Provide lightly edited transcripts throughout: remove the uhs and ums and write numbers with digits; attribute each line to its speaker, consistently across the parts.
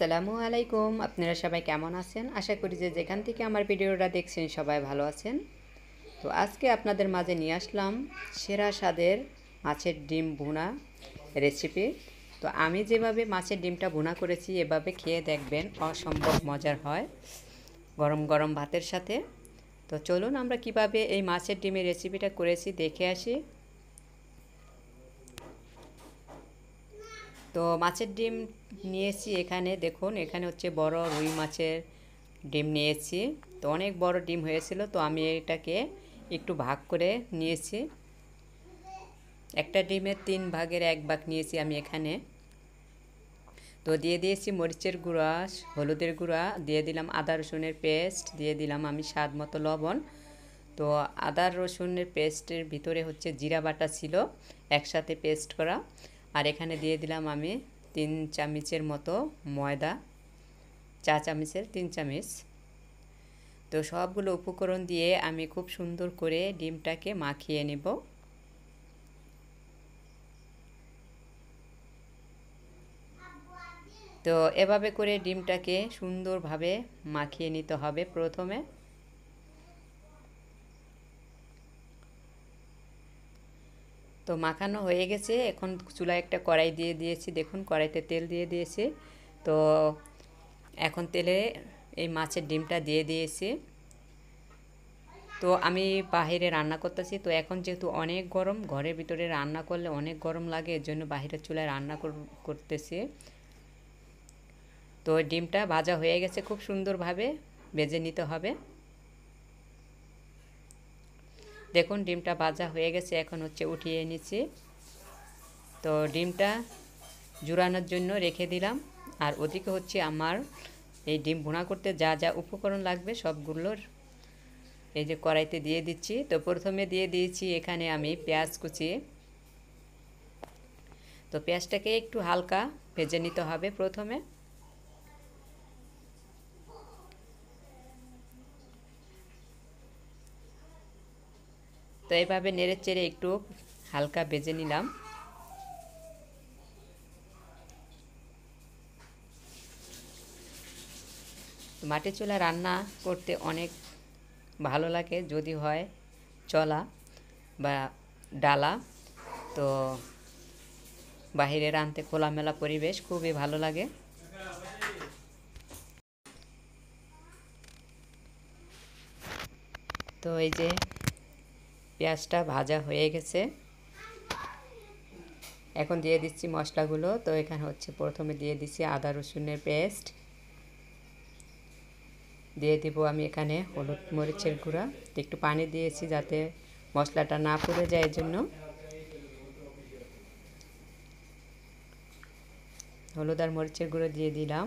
Speaker 1: আসসালামু আলাইকুম। আপনারা সবাই কেমন আছেন? আশা করি যে যেখান থেকে আমার ভিডিওটা দেখছেন সবাই ভালো আছেন। তো আজকে আপনাদের মাঝে নিয়ে আসলাম সেরা স্বাদের মাছের ডিম ভুনা রেসিপি। তো আমি যেভাবে মাছের ডিমটা ভুনা করেছি এভাবে খেয়ে দেখবেন, অসম্ভব মজার হয় গরম গরম ভাতের সাথে। তো চলুন আমরা কিভাবে এই মাছের ডিমের রেসিপিটা করেছি দেখে আসি। তো মাছের ডিম নিয়েছি, এখানে দেখুন, এখানে হচ্ছে বড় রুই মাছের ডিম নিয়েছি। তো অনেক বড় ডিম হয়েছিল, তো আমি এটাকে একটু ভাগ করে নিয়েছি। একটা ডিমের 3 ভাগের 1 ভাগ নিয়েছি আমি এখানে। তো দিয়ে দিয়েছি মরিচের গুঁড়া, হলুদের গুঁড়া, দিয়ে দিলাম আদা রসুনের পেস্ট, দিয়ে দিলাম আমি স্বাদ মতো লবণ। তো আদা রসুনের পেস্টের ভিতরে হচ্ছে জিরা বাটা ছিল একসাথে পেস্ট করা। আর এখানে দিয়ে দিলাম আমি 3 চামচের মতো ময়দা, চা চামচের 3 চামচ। তো সবগুলো উপকরণ দিয়ে আমি খুব সুন্দর করে ডিমটাকে মাখিয়ে নেব। তো এভাবে করে ডিমটাকে সুন্দরভাবে মাখিয়ে নিতে হবে প্রথমে। তো মাখানো হয়ে গেছে, এখন চুলায় একটা কড়াই দিয়ে দিয়েছি। দেখুন, কড়াইতে তেল দিয়ে দিয়েছি। তো এখন তেলে এই মাছের ডিমটা দিয়ে দিয়েছি। তো আমি বাহিরে রান্না করতেছি, তো এখন যেহেতু অনেক গরম, ঘরের ভিতরে রান্না করলে অনেক গরম লাগে, এর জন্য বাহিরের চুলায় রান্না করতেছি। তো ডিমটা ভাজা হয়ে গেছে, খুব সুন্দরভাবে ভেজে নিতে হবে। দেখুন ডিমটা ভাজা হয়ে গেছে, এখন হচ্ছে উঠিয়ে নিচ্ছি। তো ডিমটা জুড়ানোর জন্য রেখে দিলাম। আর ওদিকে হচ্ছে আমার এই ডিম ভুনা করতে যা যা উপকরণ লাগবে সবগুলোর এই যে কড়াইতে দিয়ে দিচ্ছি। তো প্রথমে দিয়ে দিয়েছি এখানে আমি পেঁয়াজ কুচি। তো পেঁয়াজটাকে একটু হালকা ভেজে নিতে হবে প্রথমে। তো এইভাবে নেড়ে চেড়ে একটু হালকা ভেজে নিলাম। মাটির চুলায় রান্না করতে অনেক ভালো লাগে যদি হয় চলা বা ডালা। তো বাহিরে রাঁধতে খোলামেলা পরিবেশ খুবই ভালো লাগে। তো এই যে পেঁয়াজটা ভাজা হয়ে গেছে, এখন দিয়ে দিচ্ছি মশলাগুলো। তো এখানে হচ্ছে প্রথমে দিয়ে দিচ্ছি আদা রসুনের পেস্ট, দিয়ে দিব আমি এখানে হলুদ মরিচের গুঁড়া, একটু পানি দিয়েছি যাতে মশলাটা না পুড়ে যায়, এর জন্য। হলুদ আর মরিচের গুঁড়ো দিয়ে দিলাম,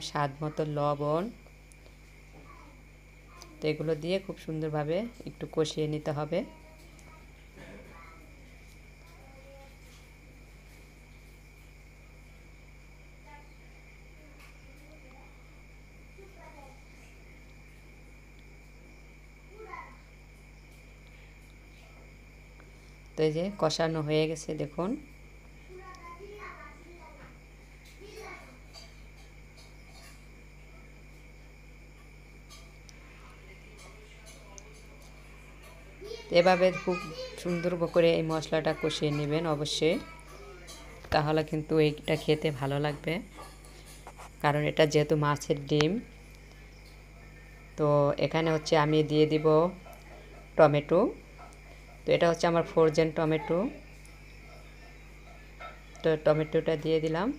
Speaker 1: স্বাদ মতো লবণ। তো এগুলো দিয়ে খুব সুন্দরভাবে একটু কষিয়ে নিতে হবে। তো এই যে কষানো হয়ে গেছে, দেখুন। এভাবে খুব সুন্দর করে এই মশলাটা কষিয়ে নেবেন অবশ্যই, তাহলে কিন্তু এইটা খেতে ভালো লাগবে, কারণ এটা যেহেতু মাছের ডিম। তো এখানে হচ্ছে আমি দিয়ে দিব টমেটো। তো এটা হচ্ছে আমার ফ্রোজেন টমেটো। তো টমেটোটা দিয়ে দিলাম।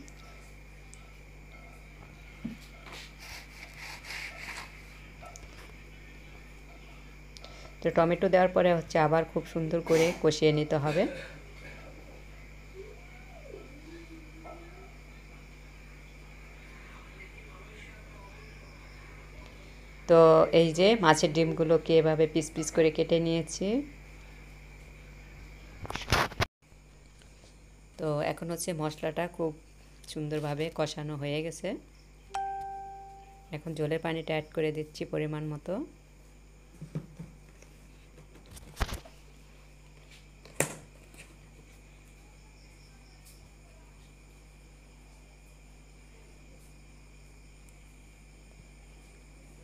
Speaker 1: তো টমেটো দেওয়ার পরে হচ্ছে আবার খুব সুন্দর করে কষিয়ে নিতে হবে। তো এই যে মাছের ডিমগুলোকে এভাবে পিস পিস করে কেটে নিয়েছি। তো এখন হচ্ছে মশলাটা খুব সুন্দরভাবে কষানো হয়ে গেছে। এখন জলের পানিটা অ্যাড করে দিচ্ছি পরিমাণ মতো।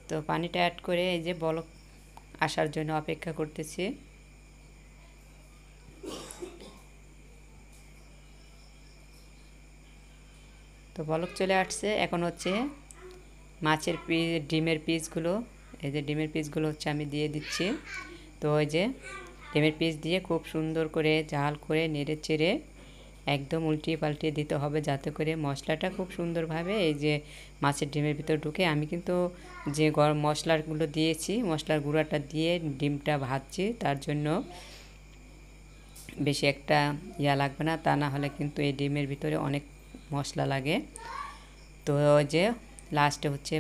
Speaker 1: তো পানিটা অ্যাড করে এই যে বলক আসার জন্য অপেক্ষা করতেছি। তো বলক চলে আসছে। এখন হচ্ছে মাছের ডিমের পিসগুলো, এই যে ডিমের পিসগুলো হচ্ছে আমি দিয়ে দিচ্ছি। তো ওই যে ডিমের পিস দিয়ে খুব সুন্দর করে জাল করে নেড়ে চেড়ে একদম উল্টিয়ে পাল্টিয়ে দিতে হবে, যাতে করে মশলাটা খুব সুন্দরভাবে এই যে মাছের ডিমের ভিতর ঢুকে। আমি কিন্তু যে গরম মশলাগুলো দিয়েছি, মশলার গুঁড়াটা দিয়ে ডিমটা ভাজছি, তার জন্য বেশি একটা লাগবে না, তা না হলে কিন্তু এই ডিমের ভিতরে অনেক মশলা লাগে। তো ওই যে লাস্টে হচ্ছে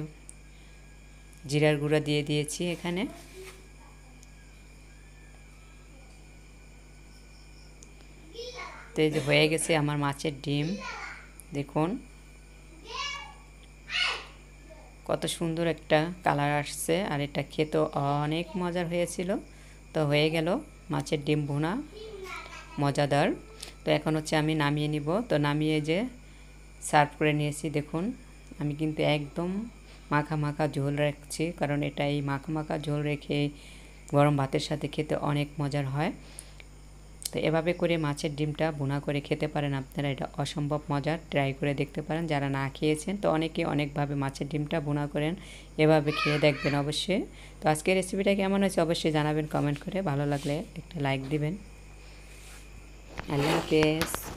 Speaker 1: জিরার গুঁড়া দিয়ে দিয়েছি এখানে। তো এই যে হয়ে গেছে আমার মাছের ডিম, দেখুন কত সুন্দর একটা কালার আসছে, আর এটা খেতে অনেক মজার হয়েছিল। তো হয়ে গেল মাছের ডিম ভুনা, মজাদার। তো এখন হচ্ছে আমি নামিয়ে নিব। তো নামিয়ে যে সার্ভ করে নিয়েছি। দেখুন আমি কিন্তু একদম মাখা মাখা ঝোল রাখছি, কারণ এটা এই মাখা মাখা ঝোল রেখে গরম ভাতের সাথে খেতে অনেক মজার হয়। তো এভাবে করে মাছের ডিমটা ভুনা করে খেতে পারেন আপনারা, এটা অসম্ভব মজার। ট্রাই করে দেখতে পারেন যারা না খেয়েছেন। তো অনেকে অনেকভাবে মাছের ডিমটা ভুনা করেন, এভাবে খেয়ে দেখবেন অবশ্যই। তো আজকের রেসিপিটা কেমন হয়েছে অবশ্যই জানাবেন কমেন্ট করে, ভালো লাগলে একটা লাইক দিবেন। আল্লাহ হাফেজ।